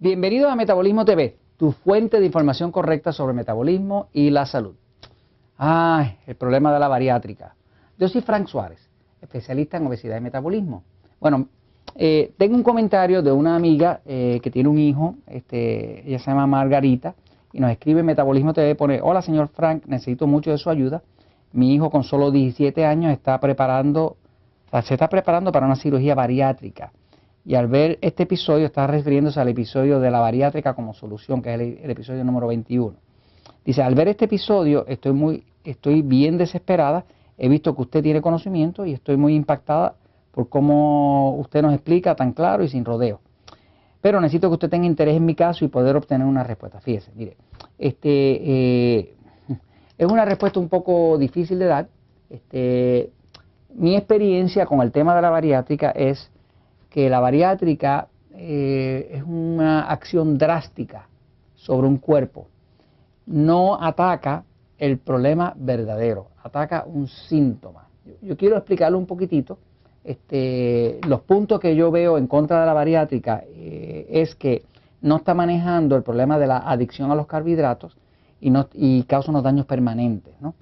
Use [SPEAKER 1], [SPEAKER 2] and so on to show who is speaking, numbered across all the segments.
[SPEAKER 1] Bienvenido a Metabolismo TV, tu fuente de información correcta sobre metabolismo y la salud. El problema de la bariátrica. Yo soy Frank Suárez, especialista en obesidad y metabolismo. Bueno, tengo un comentario de una amiga que tiene un hijo, ella se llama Margarita, y nos escribe en Metabolismo TV, pone: hola señor Frank, necesito mucho de su ayuda. Mi hijo con solo 17 años se está preparando para una cirugía bariátrica. Y al ver este episodio, está refiriéndose al episodio de la bariátrica como solución, que es el episodio número 21. Dice: al ver este episodio, estoy bien desesperada. He visto que usted tiene conocimiento y estoy muy impactada por cómo usted nos explica tan claro y sin rodeo. Pero necesito que usted tenga interés en mi caso y poder obtener una respuesta. Fíjese, mire, es una respuesta un poco difícil de dar. Mi experiencia con el tema de la bariátrica es que la bariátrica es una acción drástica sobre un cuerpo. No ataca el problema verdadero, ataca un síntoma. Yo quiero explicarlo un poquitito. Los puntos que yo veo en contra de la bariátrica es que no está manejando el problema de la adicción a los carbohidratos y causa unos daños permanentes, ¿no?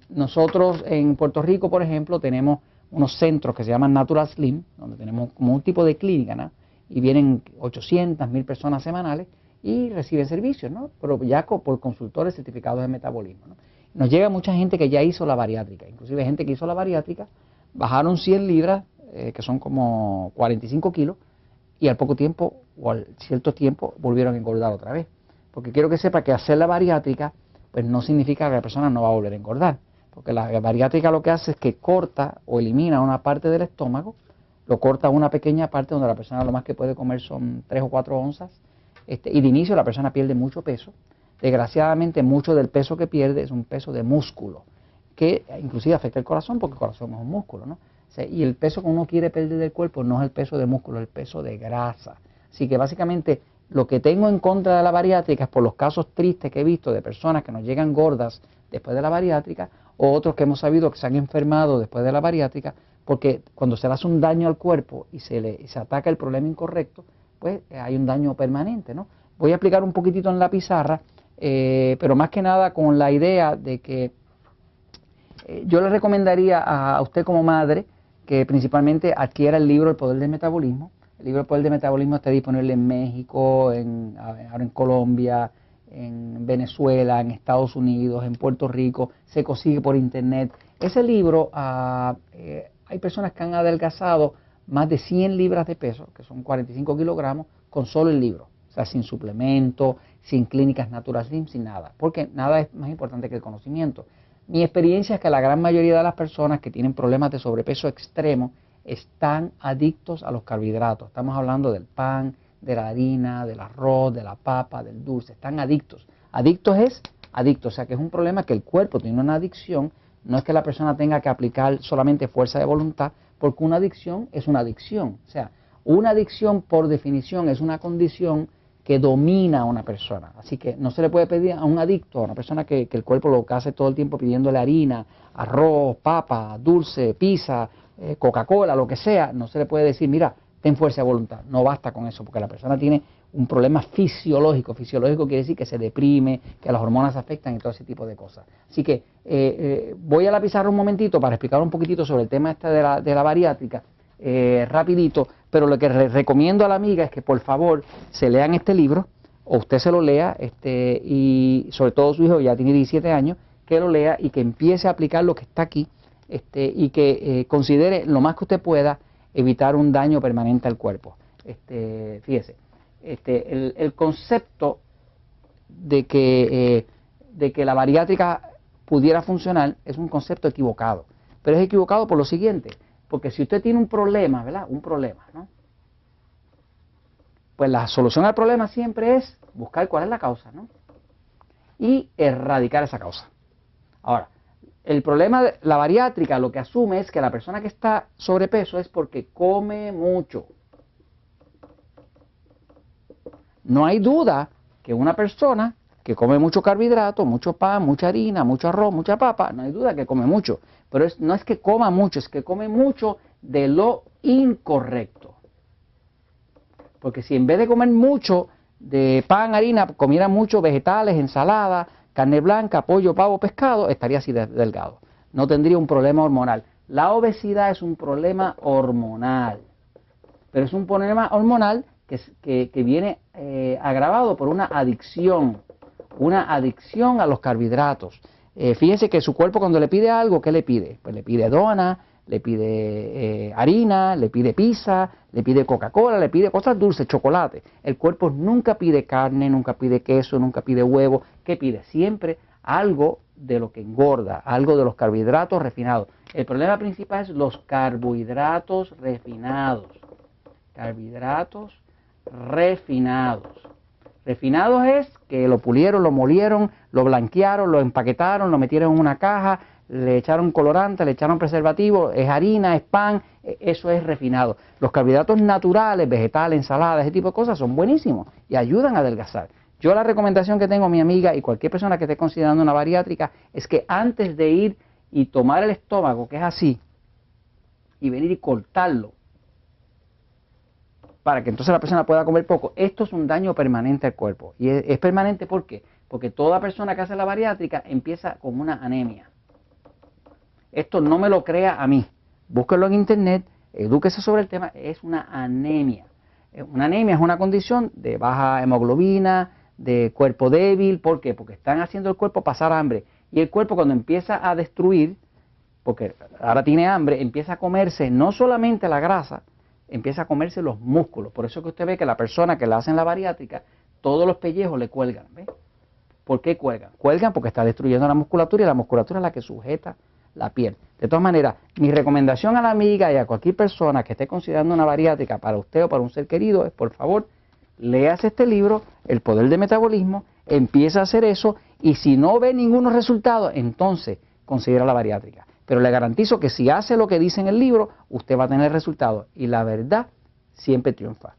[SPEAKER 1] Nosotros en Puerto Rico, por ejemplo, tenemos unos centros que se llaman Natural Slim, donde tenemos como un tipo de clínica, ¿no? Y vienen 800, 1000 personas semanales y reciben servicios, ¿no? Pero ya por consultores certificados de metabolismo, ¿no? Nos llega mucha gente que ya hizo la bariátrica, inclusive gente que hizo la bariátrica, bajaron 100 libras, que son como 45 kilos, y al poco tiempo o al cierto tiempo volvieron a engordar otra vez. Porque quiero que sepa que hacer la bariátrica pues no significa que la persona no va a volver a engordar. Porque la bariátrica lo que hace es que corta o elimina una parte del estómago, lo corta a una pequeña parte donde la persona lo más que puede comer son 3 o 4 onzas, y de inicio la persona pierde mucho peso. Desgraciadamente mucho del peso que pierde es un peso de músculo, que inclusive afecta el corazón, porque el corazón es un músculo, ¿no? O sea, y el peso que uno quiere perder del cuerpo no es el peso de músculo, es el peso de grasa. Así que básicamente lo que tengo en contra de la bariátrica es por los casos tristes que he visto de personas que nos llegan gordas después de la bariátrica, o otros que hemos sabido que se han enfermado después de la bariátrica, porque cuando se le hace un daño al cuerpo y se ataca el problema incorrecto, pues hay un daño permanente, ¿no? Voy a explicar un poquitito en la pizarra, pero más que nada con la idea de que yo le recomendaría a usted como madre que principalmente adquiera el libro El Poder del Metabolismo. El libro El Poder del Metabolismo está disponible en México, ahora en Colombia, en Venezuela, en Estados Unidos, en Puerto Rico, se consigue por internet. Ese libro, hay personas que han adelgazado más de 100 libras de peso, que son 45 kilogramos, con solo el libro. O sea, sin suplemento, sin clínicas Natural Slim, sin nada. Porque nada es más importante que el conocimiento. Mi experiencia es que la gran mayoría de las personas que tienen problemas de sobrepeso extremo están adictos a los carbohidratos. Estamos hablando del pan, de la harina, del arroz, de la papa, del dulce. Están adictos. Adictos es adicto, o sea que es un problema que el cuerpo tiene una adicción. No es que la persona tenga que aplicar solamente fuerza de voluntad, porque una adicción es una adicción. O sea, una adicción por definición es una condición que domina a una persona. Así que no se le puede pedir a un adicto, a una persona que el cuerpo lo hace todo el tiempo pidiéndole harina, arroz, papa, dulce, pizza, Coca-Cola, lo que sea, no se le puede decir: mira, ten fuerza de voluntad. No basta con eso, porque la persona tiene un problema fisiológico. Fisiológico quiere decir que se deprime, que las hormonas afectan y todo ese tipo de cosas. Así que voy a la pizarra un momentito para explicar un poquitito sobre el tema de la bariátrica, rapidito, pero lo que recomiendo a la amiga es que por favor se lean este libro, o usted se lo lea, y sobre todo su hijo ya tiene 17 años, que lo lea y que empiece a aplicar lo que está aquí, y que considere lo más que usted pueda evitar un daño permanente al cuerpo. Fíjese, el concepto de que la bariátrica pudiera funcionar es un concepto equivocado, pero es equivocado por lo siguiente, porque si usted tiene un problema, ¿verdad? Un problema, ¿no? Pues la solución al problema siempre es buscar cuál es la causa, ¿no? Y erradicar esa causa. Ahora, el problema de la bariátrica lo que asume es que la persona que está sobrepeso es porque come mucho. No hay duda que una persona que come mucho carbohidrato, mucho pan, mucha harina, mucho arroz, mucha papa, no hay duda que come mucho. Pero no es que coma mucho, es que come mucho de lo incorrecto. Porque si en vez de comer mucho de pan, harina, comiera mucho vegetales, ensalada, carne blanca, pollo, pavo, pescado, estaría así delgado. No tendría un problema hormonal. La obesidad es un problema hormonal, pero es un problema hormonal que viene agravado por una adicción a los carbohidratos. Fíjense que su cuerpo cuando le pide algo, ¿qué le pide? Pues le pide dona, le pide harina, le pide pizza, le pide Coca-Cola, le pide cosas dulces, chocolate. El cuerpo nunca pide carne, nunca pide queso, nunca pide huevo. ¿Qué pide? Siempre algo de lo que engorda, algo de los carbohidratos refinados. El problema principal es los carbohidratos refinados. Carbohidratos refinados. Refinados es que lo pulieron, lo molieron, lo blanquearon, lo empaquetaron, lo metieron en una caja, le echaron colorante, le echaron preservativo, es harina, es pan, eso es refinado. Los carbohidratos naturales, vegetales, ensaladas, ese tipo de cosas son buenísimos y ayudan a adelgazar. Yo la recomendación que tengo a mi amiga y cualquier persona que esté considerando una bariátrica es que antes de ir y tomar el estómago, que es así, y venir y cortarlo, para que entonces la persona pueda comer poco, esto es un daño permanente al cuerpo. Y es permanente, ¿por qué? Porque toda persona que hace la bariátrica empieza con una anemia. Esto no me lo crea a mí. Búsquelo en internet, edúquese sobre el tema, es una anemia. Una anemia es una condición de baja hemoglobina, de cuerpo débil. ¿Por qué? Porque están haciendo el cuerpo pasar hambre. Y el cuerpo cuando empieza a destruir, porque ahora tiene hambre, empieza a comerse no solamente la grasa, empieza a comerse los músculos. Por eso que usted ve que la persona que le hacen la bariátrica, todos los pellejos le cuelgan. ¿Ve? ¿Por qué cuelgan? Cuelgan porque está destruyendo la musculatura y la musculatura es la que sujeta la piel. De todas maneras, mi recomendación a la amiga y a cualquier persona que esté considerando una bariátrica para usted o para un ser querido es, por favor, léase este libro, El Poder del Metabolismo, empieza a hacer eso y si no ve ningunos resultados, entonces considera la bariátrica. Pero le garantizo que si hace lo que dice en el libro, usted va a tener resultados y la verdad siempre triunfa.